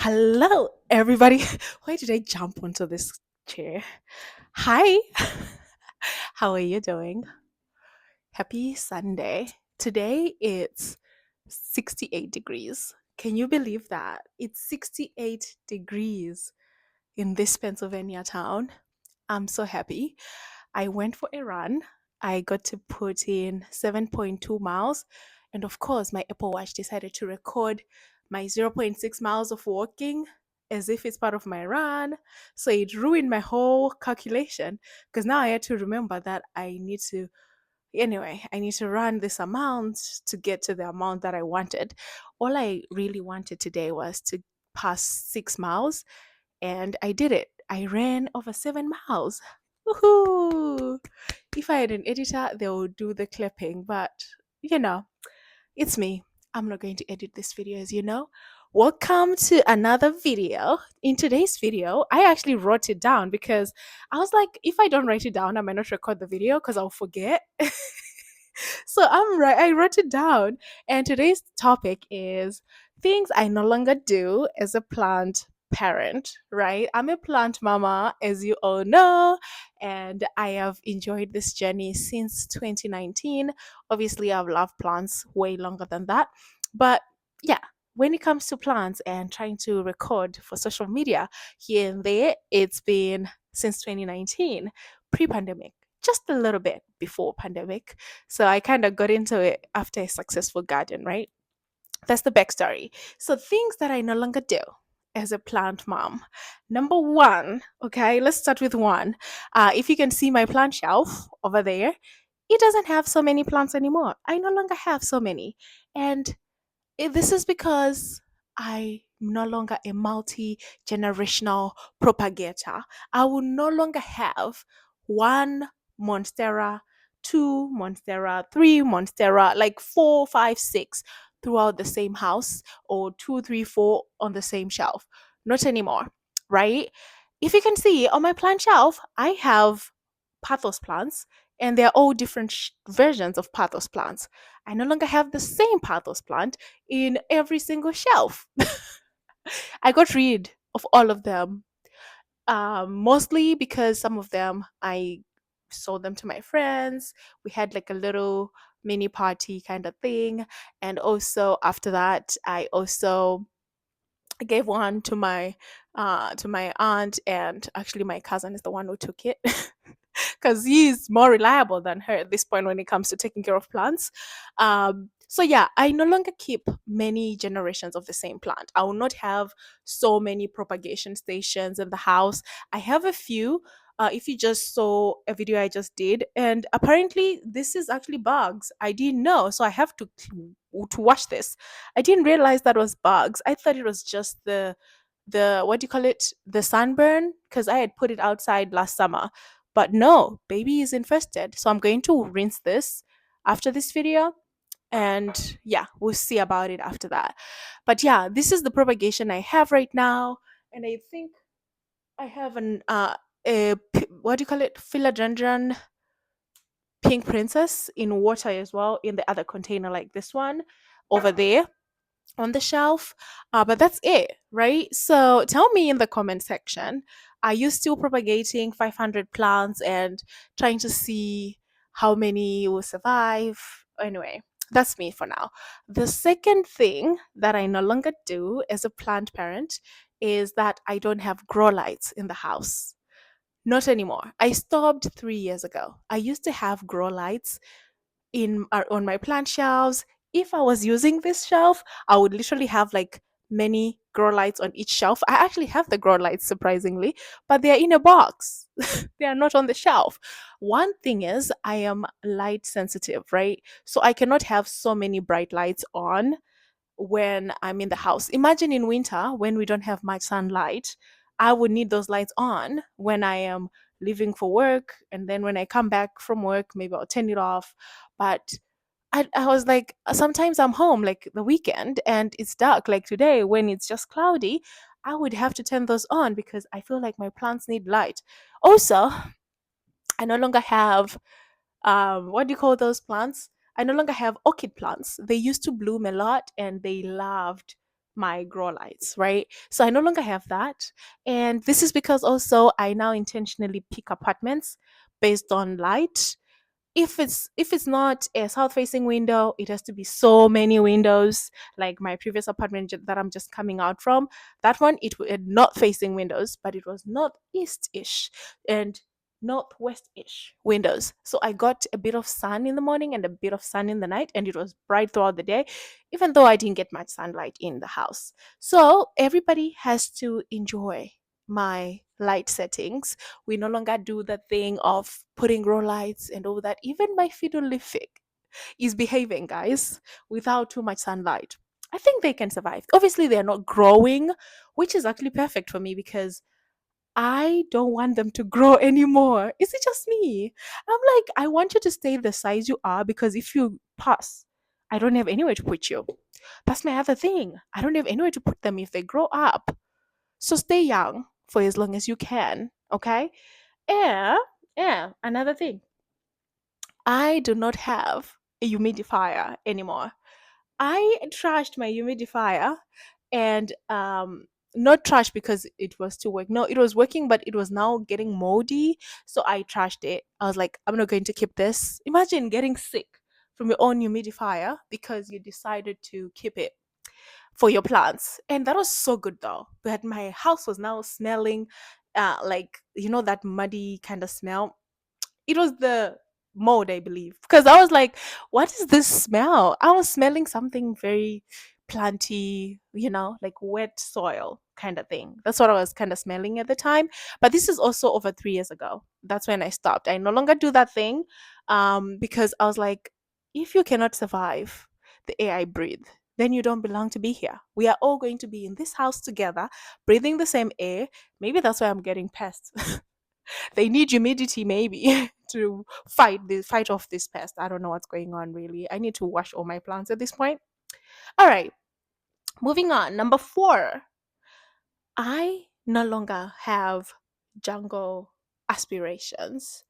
Hello, everybody. Why did I jump onto this chair? Hi, how are you doing? Happy Sunday. Today it's 68 degrees. Can you believe that? It's 68 degrees in this Pennsylvania town. I'm so happy. I went for a run. I got to put in 7.2 miles. And of course, my Apple Watch decided to record my zero point 0.6 miles of walking as if it's part of my run. So it ruined my whole calculation because now I had to remember that I need to run this amount to get to the amount that I wanted. All I really wanted today was to pass 6 miles, and I did it. I ran over 7 miles. Woohoo! If I had an editor, they would do the clipping, but you know, it's me. I'm not going to edit this video, as you know. Welcome to another video. In today's video, I actually wrote it down because I was like, if I don't write it down, I might not record the video because I'll forget. So I'm right. I wrote it down, and today's topic is things I no longer do as a plant parent. Right? I'm a plant mama, as you all know, and I have enjoyed this journey since 2019. Obviously, I've loved plants way longer than that, but yeah. When it comes to plants and trying to record for social media here and there, it's been since 2019, pre-pandemic, just a little bit before pandemic. So I kind of got into it after a successful garden, right? That's the backstory. So things that I no longer do as a plant mom. Number one, okay, let's start with one. If you can see my plant shelf over there, it doesn't have so many plants anymore. I no longer have so many. And this is because I'm no longer a multi generational propagator. I will no longer have one monstera, two monstera, three monstera, like four, five, six throughout the same house, or two, three, four on the same shelf. Not anymore, right? If you can see on my plant shelf, I have pathos plants, and they're all different versions of pathos plants. I no longer have the same pathos plant in every single shelf. I got rid of all of them, mostly because some of them I sold them to my friends. We had like a little mini party kind of thing, and also after that, I also gave one to my aunt, and actually my cousin is the one who took it. Because he's more reliable than her at this point when it comes to taking care of plants. So yeah, I no longer keep many generations of the same plant. I will not have so many propagation stations in the house. I have a few. If you just saw a video I just did, and apparently this is actually bugs. I didn't know, so I have to watch this. I didn't realize that was bugs. I thought it was just the what do you call it, the sunburn, because I had put it outside last summer. But no, baby is infested. So I'm going to rinse this after this video. And yeah, we'll see about it after that. But yeah, this is the propagation I have right now. And I think I have what do you call it? Philodendron pink princess in water as well in the other container, like this one over there on the shelf. But that's it, right? So tell me in the comment section, are you still propagating 500 plants and trying to see how many will survive? Anyway, that's me for now. The second thing that I no longer do as a plant parent is that I don't have grow lights in the house. Not anymore. I stopped 3 years ago. I used to have grow lights on my plant shelves. If I was using this shelf, I would literally have like many grow lights on each shelf. I actually have the grow lights, surprisingly, but they're in a box. They are not on the shelf. One thing is I am light sensitive, right? So I cannot have so many bright lights on when I'm in the house. Imagine in winter when we don't have much sunlight, I would need those lights on when I am leaving for work. And then when I come back from work, maybe I'll turn it off. But I was like, sometimes I'm home like the weekend and it's dark, like today when it's just cloudy. I would have to turn those on because I feel like my plants need light. Also, I no longer have what do you call those plants? I no longer have orchid plants. They used to bloom a lot and they loved my grow lights, right? So I no longer have that. And this is because also I now intentionally pick apartments based on light. If it's not a south facing window, it has to be so many windows, like my previous apartment that I'm just coming out from. That one, it had not facing windows, but it was northeast-ish and northwest-ish windows, so I got a bit of sun in the morning and a bit of sun in the night, and it was bright throughout the day, even though I didn't get much sunlight in the house. So everybody has to enjoy my light settings. We no longer do the thing of putting grow lights and all that. Even my fiddle leaf fig is behaving, guys, without too much sunlight. I think they can survive. Obviously, they're not growing, which is actually perfect for me because I don't want them to grow anymore. Is it just me? I'm like, I want you to stay the size you are because if you pass, I don't have anywhere to put you. That's my other thing. I don't have anywhere to put them if they grow up. So stay young for as long as you can, okay? Yeah, yeah. Another thing, I do not have a humidifier anymore. I trashed my humidifier and not trashed because it was still working. No, it was working, but it was now getting moldy. So I trashed it. I was like, I'm not going to keep this. Imagine getting sick from your own humidifier because you decided to keep it for your plants. And that was so good though. But my house was now smelling like that muddy kind of smell. It was the mold, I believe, because I was like, what is this smell? I was smelling something very planty, like wet soil kind of thing. That's what I was kind of smelling at the time. But this is also over 3 years ago. That's when I stopped. I no longer do that thing, because I was like, if you cannot survive the air I breathe, then you don't belong to be here. We are all going to be in this house together, breathing the same air. Maybe that's why I'm getting pests. They need humidity maybe to fight off this pest. I don't know what's going on really. I need to wash all my plants at this point. All right, moving on. Number 4, I no longer have jungle aspirations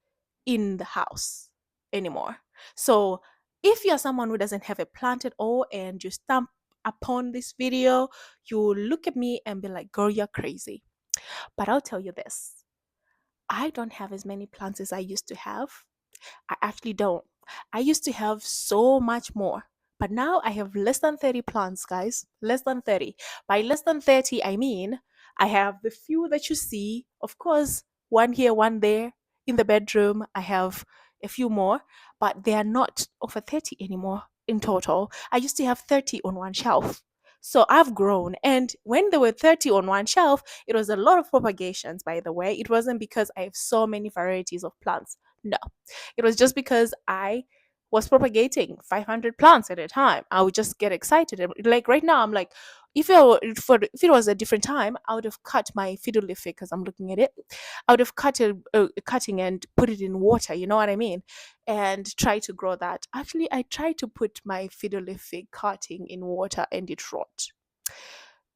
in the house anymore. So if you're someone who doesn't have a plant at all and you stump upon this video, you will look at me and be like, girl, you're crazy. But I'll tell you this, I don't have as many plants as I used to have. I actually don't. I used to have so much more, but now I have less than 30 plants, guys. Less than 30. By less than 30, I mean I have the few that you see, of course, one here, one there in the bedroom. I have a few more, but they are not over 30 anymore in total. I used to have 30 on one shelf. So I've grown. And when there were 30 on one shelf, it was a lot of propagations, by the way. It wasn't because I have so many varieties of plants. No, it was just because I was propagating 500 plants at a time. I would just get excited. Like right now, I'm like, if it was a different time, I would have cut my fiddle leaf because I'm looking at it. I would have cutting and put it in water. You know what I mean? And try to grow that. Actually, I tried to put my fiddle leaf cutting in water and it rot.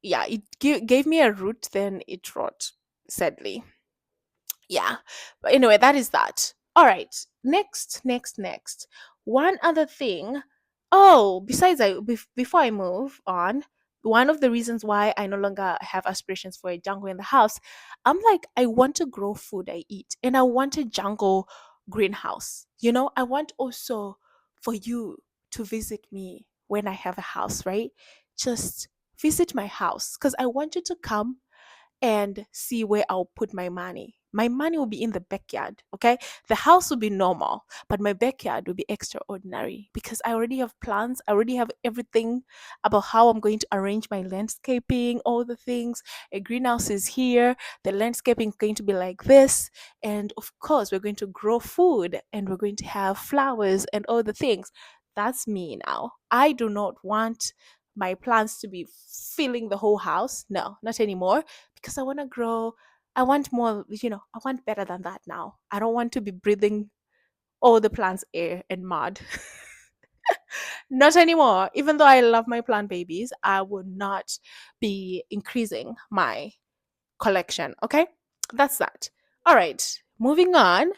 Yeah, it gave me a root, then it rot. Sadly, yeah, but anyway, that is that. All right, next one other thing. Oh, besides, before I move on, one of the reasons why I no longer have aspirations for a jungle in the house, I'm like, I want to grow food I eat and I want a jungle greenhouse. I want also for you to visit me when I have a house, right? Just visit my house because I want you to come and see where I'll put my money. My money will be in the backyard, okay? The house will be normal, but my backyard will be extraordinary because I already have plans. I already have everything about how I'm going to arrange my landscaping, all the things. A greenhouse is here. The landscaping is going to be like this. And of course, we're going to grow food and we're going to have flowers and all the things. That's me now. I do not want my plants to be filling the whole house. No, not anymore because I want to grow. I want more, I want better than that now. I don't want to be breathing all the plants air and mud. Not anymore. Even though I love my plant babies, I would not be increasing my collection. Okay? That's that. All right. Moving on.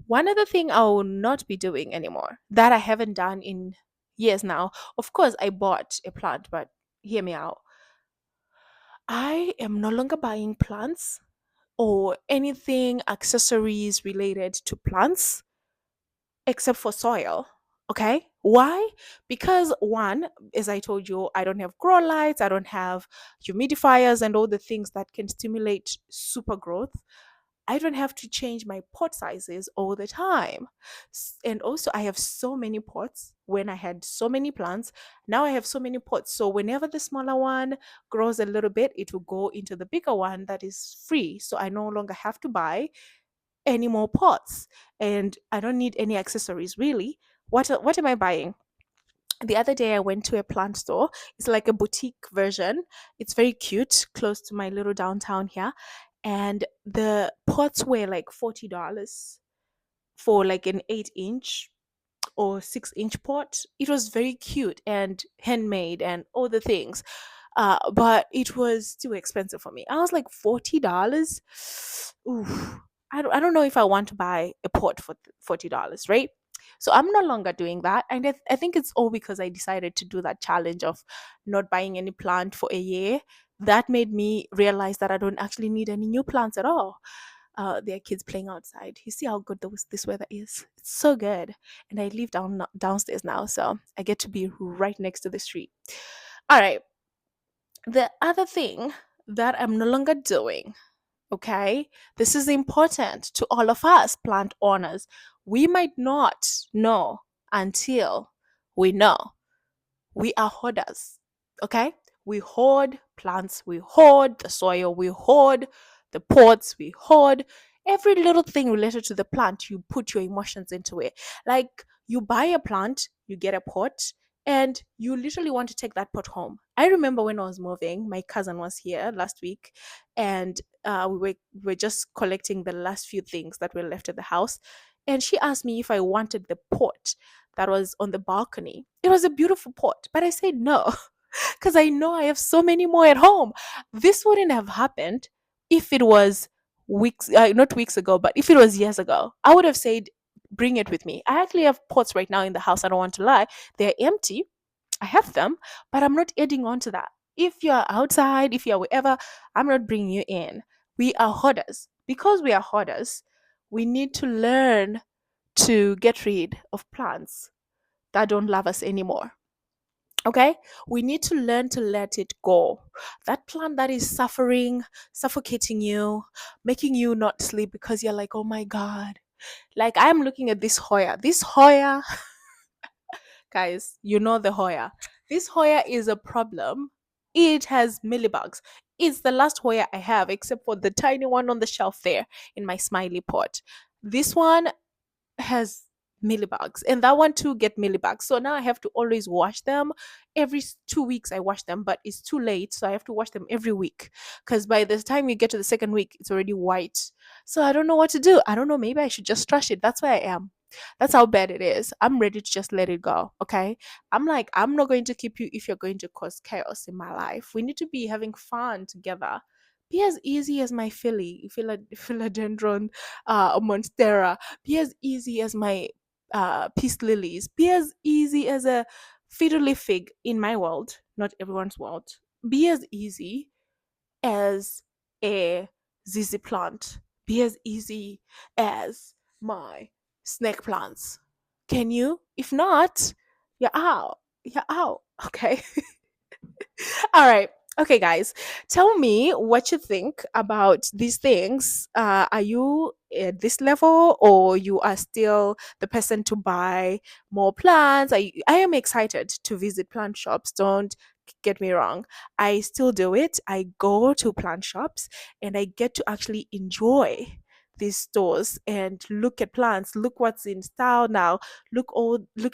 One other thing I will not be doing anymore that I haven't done in years now. Of course, I bought a plant, but hear me out. I am no longer buying plants or anything accessories related to plants except for soil. Okay. Why? Because one, as I told you, I don't have grow lights, I don't have humidifiers and all the things that can stimulate super growth. I don't have to change my pot sizes all the time. And also, I have so many pots. When I had so many plants, now I have so many pots. So, whenever the smaller one grows a little bit, it will go into the bigger one that is free. So, I no longer have to buy any more pots and I don't need any accessories really. What am I buying? The other day I went to a plant store. It's like a boutique version. It's very cute, close to my little downtown here. And the pots were like $40 for like an 8 inch or 6 inch pot. It was very cute and handmade and all the things. But it was too expensive for me. I was like $40. Oof. I don't know if I want to buy a pot for $40, right? So I'm no longer doing that. And I think it's all because I decided to do that challenge of not buying any plant for a year. That made me realize that I don't actually need any new plants at all. There are kids playing outside. You see how good this weather is? It's so good. And I live downstairs now, so I get to be right next to the street. All right. The other thing that I'm no longer doing, okay? This is important to all of us plant owners. We might not know until we know. We are hoarders. Okay? We hoard plants, we hoard the soil, we hoard the pots, we hoard every little thing related to the plant. You put your emotions into it. Like you buy a plant, you get a pot, and you literally want to take that pot home. I remember when I was moving, my cousin was here last week, and we were just collecting the last few things that were left at the house. And she asked me if I wanted the pot that was on the balcony. It was a beautiful pot, but I said no because I know I have so many more at home. This wouldn't have happened if it was not weeks ago, but if it was years ago. I would have said, bring it with me. I actually have pots right now in the house. I don't want to lie. They're empty. I have them, but I'm not adding on to that. If you're outside, if you're wherever, I'm not bringing you in. We are hoarders. Because we are hoarders, we need to learn to get rid of plants that don't love us anymore. Okay? We need to learn to let it go. That plant that is suffering, suffocating you, making you not sleep because you're like, oh my God. Like I'm looking at this Hoya. This Hoya, guys, you know the Hoya. This Hoya is a problem. It has millibugs. It's the last Hoya I have, except for the tiny one on the shelf there in my smiley pot. This one has millibugs and that one too get millibugs, so now I have to always wash them every 2 weeks. I wash them, but it's too late, so I have to wash them every week because by the time you get to the second week it's already white. So I don't know what to do. I don't know, maybe I should just trash it. That's where I am. That's how bad it is. I'm ready to just let it go. Okay, I'm like, I'm not going to keep you if you're going to cause chaos in my life. We need to be having fun together. Be as easy as my philodendron monstera. Be as easy as my peace lilies. Be as easy as a fiddly fig in my world, not everyone's world. Be as easy as a ZZ plant. Be as easy as my snake plants. Can you? If not, you're out. You're out. Okay. All right. Okay, guys, tell me what you think about these things. Are you at this level or you are still the person to buy more plants? I am excited to visit plant shops. Don't get me wrong. I still do it. I go to plant shops and I get to actually enjoy these stores and look at plants, look what's in style now, look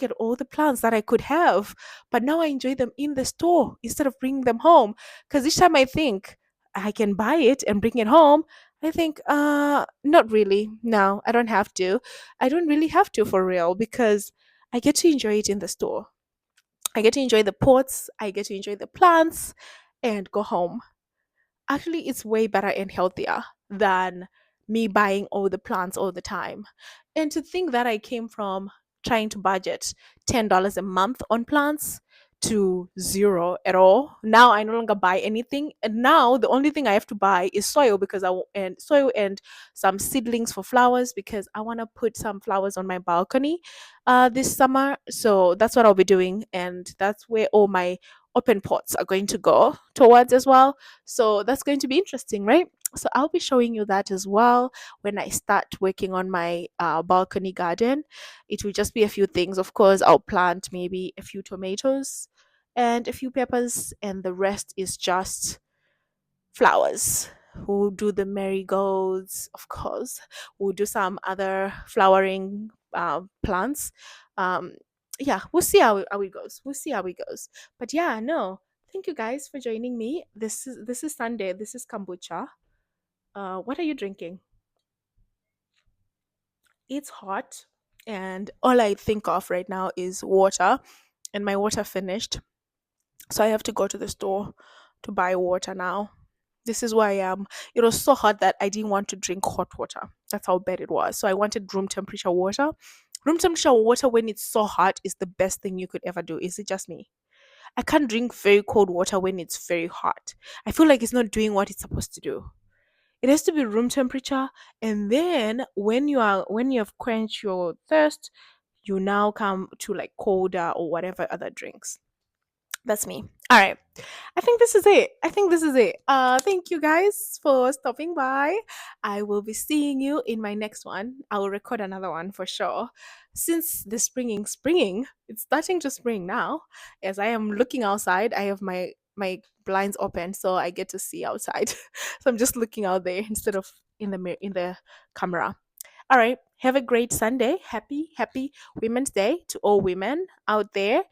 at all the plants that I could have, but now I enjoy them in the store instead of bringing them home. Because each time I think I can buy it and bring it home, I think, not really. No, I don't have to. I don't really have to for real because I get to enjoy it in the store. I get to enjoy the pots, I get to enjoy the plants, and go home. Actually, it's way better and healthier than me buying all the plants all the time. And to think that I came from trying to budget $10 a month on plants to zero at all. Now I no longer buy anything, and now the only thing I have to buy is soil because and soil and some seedlings for flowers because I want to put some flowers on my balcony this summer. So that's what I'll be doing, and that's where all my open pots are going to go towards as well. So that's going to be interesting, right? So I'll be showing you that as well when I start working on my balcony garden. It will just be a few things. Of course, I'll plant maybe a few tomatoes and a few peppers, and the rest is just flowers. We'll do the marigolds, of course. We'll do some other flowering plants. Um, yeah, we'll see how it goes. We'll see how it goes. But yeah, no. Thank you guys for joining me. This is Sunday. This is kombucha. What are you drinking? It's hot, and all I think of right now is water, and my water finished. So I have to go to the store to buy water now. This is why it was so hot that I didn't want to drink hot water. That's how bad it was. So I wanted room temperature water. Room temperature water when it's so hot is the best thing you could ever do. Is it just me? I can't drink very cold water when it's very hot. I feel like it's not doing what it's supposed to do. It has to be room temperature, and then when you have quenched your thirst, you now come to like colder or whatever other drinks. That's me. All right. I think this is it. I think this is it. Thank you guys for stopping by. I will be seeing you in my next one. I will record another one for sure. Since the springing, it's starting to spring now. As I am looking outside, I have my blinds open so I get to see outside. So I'm just looking out there instead of in the camera. All right. Have a great Sunday. Happy Women's Day to all women out there.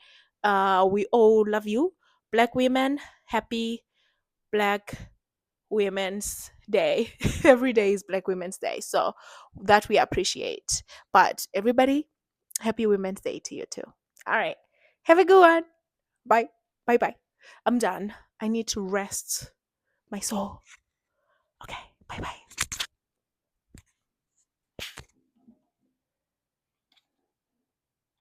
We all love you. Black women, happy Black Women's Day. Every day is Black Women's Day. So that we appreciate. But everybody, happy Women's Day to you too. All right. Have a good one. Bye. Bye bye. I'm done. I need to rest my soul. Okay.